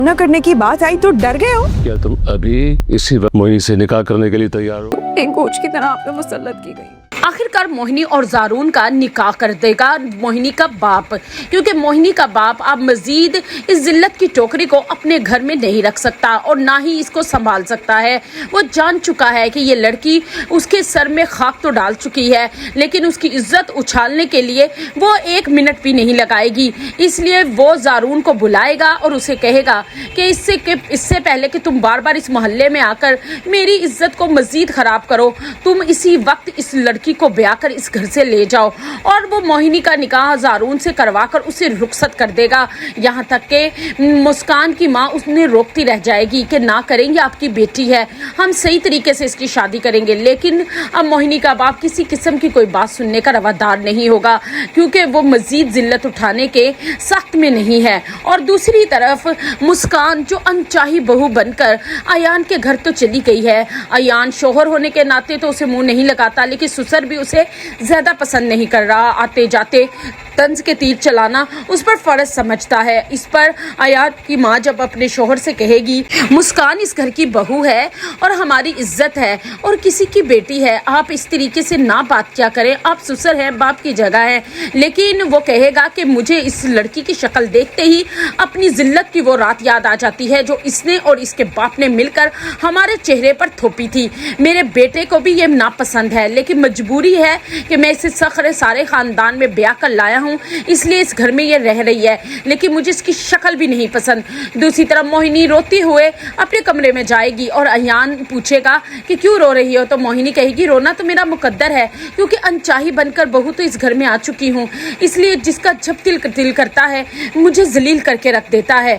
न करने की बात आई तो डर गए हो? क्या तुम अभी इसी वक्त मोहिनी से निकाह करने के लिए तैयार हो? एक कोच की तरह आप पे मुसल्लत की गई। आखिरकार मोहिनी और जारून का निकाह कर देगा मोहिनी का बाप, क्योंकि मोहिनी का बाप अब मजीद इस जिल्लत की टोकरी को अपने घर में नहीं रख सकता और ना ही इसको संभाल सकता है। वो जान चुका है कि ये लड़की उसके सर में खाक तो डाल चुकी है, लेकिन उसकी इज्जत उछालने के लिए वो 1 मिनट भी नहीं लगाएगी। इसलिए वो जारून को बुलाएगा और उसे कहेगा कि इससे पहले कि तुम बार बार इस मोहल्ले में आकर मेरी इज्जत को मजीद खराब करो, तुम इसी वक्त इस लड़की को ब्याह कर इस घर से ले जाओ। और वो मोहिनी का निकाह जारून से करवाकर उसे रुखसत कर देगा। यहाँ तक कि मुस्कान की माँ उसने रोकती रह जाएगी कि ना करेंगे, आपकी बेटी है, हम सही तरीके से इसकी शादी करेंगे। लेकिन अब मोहिनी का बाप किसी किस्म की कोई बात सुनने का रवादार नहीं होगा, क्योंकि वो मजीद जिल्लत उठाने के सख्त में नहीं है। और दूसरी तरफ मुस्कान जो अनचाही बहू बनकर अयान के घर तो चली गई है। अयान शोहर होने के नाते तो उसे मुंह नहीं लगाता, लेकिन ससुर भी उसे ज्यादा पसंद नहीं कर रहा। आते जाते तंज के तीर चलाना उस पर फर्ज समझता है। इस पर अयान की माँ जब अपने शोहर से कहेगी, मुस्कान इस घर की बहू है और हमारी इज्जत है और किसी की बेटी है, आप इस तरीके से ना बात क्या करें, आप ससुर हैं, बाप की जगह है। लेकिन वो कहेगा कि मुझे इस लड़की की शक्ल देखते ही अपनी जिल्लत की वो रात याद आ जाती है जो इसने और इसके बाप ने मिलकर हमारे चेहरे पर थोपी थी। मेरे बेटे को भी ये नापसंद है, लेकिन मजबूरी है कि मैं इसे सखरे सारे खानदान में ब्याह कर लाया हूँ, इसलिए इस घर में ये रह रही है, लेकिन मुझे इसकी शक्ल भी नहीं पसंद। दूसरी तरफ मोहिनी रोती हुए अपने कमरे में जाएगी और अयान पूछेगा कि क्यों रो रही हो, तो मोहिनी कहेगी रोना तो मेरा मुकद्दर है, क्योंकि अनचाही बनकर बहू तो इस घर में आ चुकी हूँ, इसलिए जिसका जब दिल करता है मुझे जलील करके रख देता है।